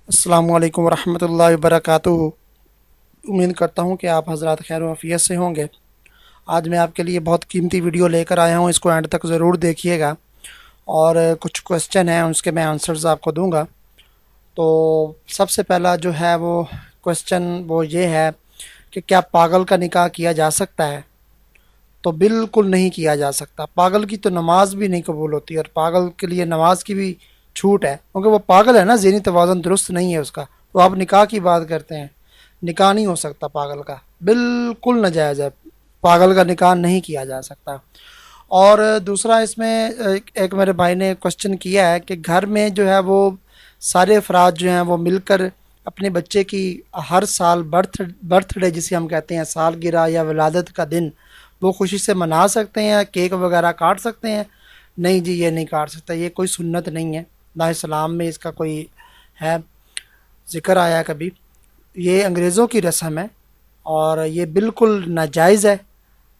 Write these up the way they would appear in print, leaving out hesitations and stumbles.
السلام علیکم ورحمۃ اللہ وبرکاتہ۔ امید کرتا ہوں کہ آپ حضرات خیر و عافیت سے ہوں گے۔ آج میں آپ کے لیے بہت قیمتی ویڈیو لے کر آیا ہوں، اس کو اینڈ تک ضرور دیکھیے گا، اور کچھ کوسچن ہیں اس کے میں آنسرز آپ کو دوں گا۔ تو سب سے پہلا جو ہے وہ کوسچن وہ یہ ہے کہ کیا پاگل کا نکاح کیا جا سکتا ہے؟ تو بالکل نہیں کیا جا سکتا۔ پاگل کی تو نماز بھی نہیں قبول ہوتی، اور پاگل کے لیے نماز کی بھی چھوٹ ہے، کیونکہ وہ پاگل ہے نا، ذہنی توازن درست نہیں ہے اس کا۔ تو آپ نکاح کی بات کرتے ہیں، نکاح نہیں ہو سکتا پاگل کا، بالکل ناجائز ہے، پاگل کا نکاح نہیں کیا جا سکتا۔ اور دوسرا اس میں ایک میرے بھائی نے کوشچن کیا ہے کہ گھر میں جو ہے وہ سارے افراد جو ہیں وہ مل کر اپنے بچے کی ہر سال برتھ ڈے جسے ہم کہتے ہیں، سالگرہ یا ولادت کا دن، وہ خوشی سے منا سکتے ہیں، کیک وغیرہ کاٹ سکتے ہیں؟ نہیں جی، یہ نہیں کاٹ سکتا، یہ کوئی سنت نہیں ہے، نہ اسلام میں اس کا کوئی ہے ذکر آیا کبھی۔ یہ انگریزوں کی رسم ہے، اور یہ بالکل ناجائز ہے،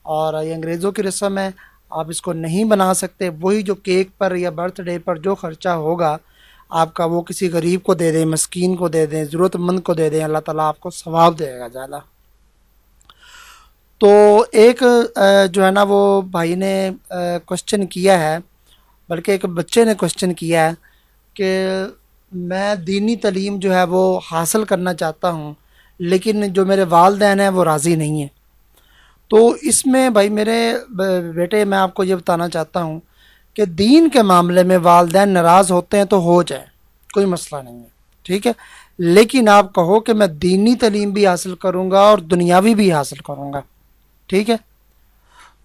اور یہ انگریزوں کی رسم ہے، آپ اس کو نہیں بنا سکتے۔ وہی جو کیک پر یا برتھ ڈے پر جو خرچہ ہوگا آپ کا، وہ کسی غریب کو دے دیں، مسکین کو دے دیں، ضرورت مند کو دے دیں، اللہ تعالیٰ آپ کو ثواب دے گا زیادہ۔ تو ایک جو ہے نا وہ بھائی نے کوشچن کیا ہے، بلکہ ایک بچے نے کوشچن کیا ہے کہ میں دینی تعلیم جو ہے وہ حاصل کرنا چاہتا ہوں، لیکن جو میرے والدین ہیں وہ راضی نہیں ہیں۔ تو اس میں بھائی میرے بیٹے، میں آپ کو یہ بتانا چاہتا ہوں کہ دین کے معاملے میں والدین ناراض ہوتے ہیں تو ہو جائے، کوئی مسئلہ نہیں ہے، ٹھیک ہے، لیکن آپ کہو کہ میں دینی تعلیم بھی حاصل کروں گا اور دنیاوی بھی حاصل کروں گا، ٹھیک ہے،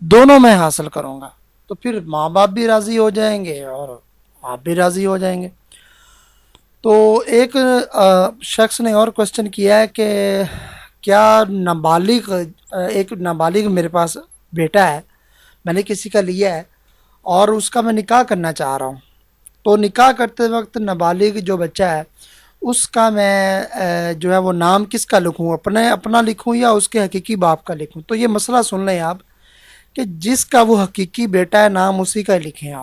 دونوں میں حاصل کروں گا، تو پھر ماں باپ بھی راضی ہو جائیں گے اور آپ بھی راضی ہو جائیں گے۔ تو ایک شخص نے اور کوشچن کیا ہے کہ کیا نابالغ ایک نابالغ میرے پاس بیٹا ہے، میں نے کسی کا لیا ہے، اور اس کا میں نکاح کرنا چاہ رہا ہوں، تو نکاح کرتے وقت نابالغ جو بچہ ہے اس کا میں جو ہے وہ نام کس کا لکھوں، اپنا لکھوں یا اس کے حقیقی باپ کا لکھوں؟ تو یہ مسئلہ سن لیں آپ، کہ جس کا وہ حقیقی بیٹا ہے نام اسی کا لکھیں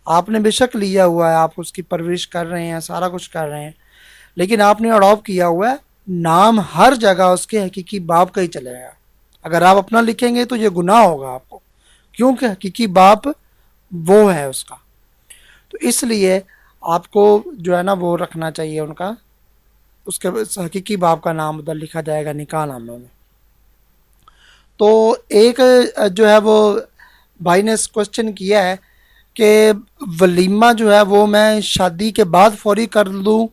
آپ نے بے شک لیا ہوا ہے، آپ اس کی پرورش کر رہے ہیں، سارا کچھ کر رہے ہیں، لیکن آپ نے اڈاپٹ کیا ہوا ہے، نام ہر جگہ اس کے حقیقی باپ کا ہی چلے گا۔ اگر آپ اپنا لکھیں گے تو یہ گناہ ہوگا آپ کو، کیونکہ حقیقی باپ وہ ہے اس کا۔ تو اس لیے آپ کو جو ہے نا وہ رکھنا چاہیے ان کا، اس کے حقیقی باپ کا نام ادھر لکھا جائے گا نکاح نامے میں۔ تو ایک جو ہے وہ بھائی نے کوشچن کیا ہے کہ ولیمہ جو ہے وہ میں شادی کے بعد فوری کر لوں،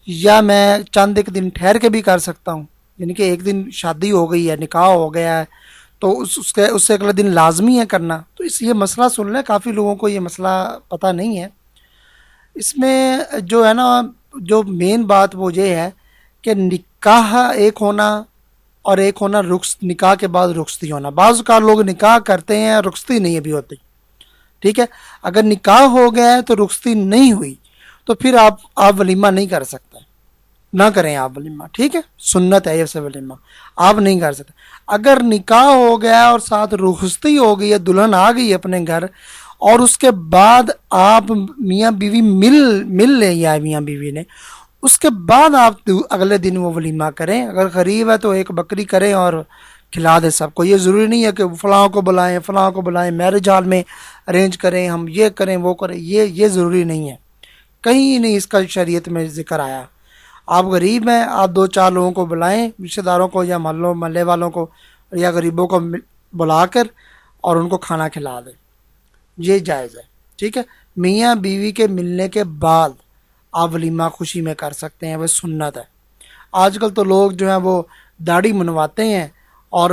یا میں چند ایک دن ٹھہر کے بھی کر سکتا ہوں؟ یعنی کہ ایک دن شادی ہو گئی ہے، نکاح ہو گیا ہے، تو اس سے اگلے دن لازمی ہے کرنا؟ تو یہ مسئلہ سن لیں، کافی لوگوں کو یہ مسئلہ پتہ نہیں ہے۔ اس میں جو ہے نا جو مین بات وہ یہ ہے کہ نکاح ایک ہونا، اور ایک ہونا نکاح کے بعد رخصتی ہونا۔ بعض اوقات لوگ نکاح کرتے ہیں، رخصتی نہیں ابھی ہوتی، ٹھیک ہے، اگر نکاح ہو گیا ہے تو رخصتی نہیں ہوئی، تو پھر آپ ولیمہ نہیں کر سکتے، نہ کریں آپ ولیمہ، ٹھیک ہے، سنت ہے یہ سے ولیمہ آپ نہیں کر سکتے۔ اگر نکاح ہو گیا اور ساتھ رخصتی ہو گئی ہے، دلہن آ گئی اپنے گھر، اور اس کے بعد آپ میاں بیوی مل لیں، یا میاں بیوی نے، اس کے بعد آپ اگلے دن وہ ولیمہ کریں۔ اگر غریب ہے تو ایک بکری کریں اور کھلا دیں سب کو، یہ ضروری نہیں ہے کہ فلاں کو بلائیں، فلاں کو بلائیں، میرج ہال میں ارینج کریں، ہم یہ کریں وہ کریں، یہ ضروری نہیں ہے، کہیں نہیں اس کا شریعت میں ذکر آیا۔ آپ غریب ہیں، آپ دو چار لوگوں کو بلائیں، رشتہ داروں کو یا محلے والوں کو یا غریبوں کو بلا کر اور ان کو کھانا کھلا دیں، یہ جائز ہے، ٹھیک ہے۔ میاں بیوی کے ملنے کے بعد آپ ولیمہ خوشی میں کر سکتے ہیں، وہ سنت ہے۔ آج کل تو لوگ جو ہیں وہ داڑھی منواتے ہیں اور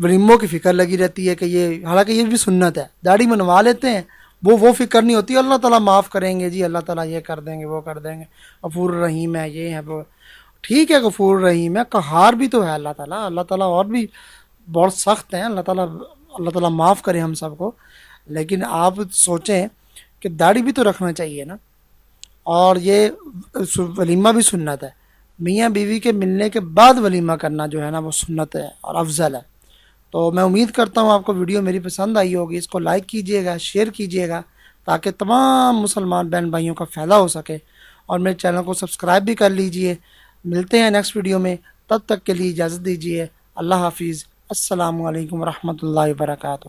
ولیموں کی فکر لگی رہتی ہے کہ یہ، حالانکہ یہ بھی سنت ہے، داڑھی منوا لیتے ہیں، وہ فکر نہیں ہوتی اللہ تعالیٰ معاف کریں گے جی، اللہ تعالیٰ یہ کر دیں گے وہ کر دیں گے، غفور الرحیم ہے، یہ ہے وہ، ٹھیک ہے، غفور الرحیم ہے، قہار بھی تو ہے اللہ تعالیٰ اور بھی بہت سخت ہیں، اللہ تعالیٰ معاف کرے ہم سب کو، لیکن آپ سوچیں کہ داڑھی بھی تو رکھنا چاہیے نا۔ اور یہ ولیمہ بھی سنت ہے، میاں بیوی کے ملنے کے بعد ولیمہ کرنا جو ہے نا وہ سنت ہے اور افضل ہے۔ تو میں امید کرتا ہوں آپ کو ویڈیو میری پسند آئی ہوگی، اس کو لائک کیجئے گا، شیئر کیجئے گا، تاکہ تمام مسلمان بہن بھائیوں کا فائدہ ہو سکے، اور میرے چینل کو سبسکرائب بھی کر لیجئے. ملتے ہیں نیکسٹ ویڈیو میں، تب تک کے لیے اجازت دیجیے. اللہ حافظ. السلام علیکم ورحمۃ اللہ وبرکاتہ.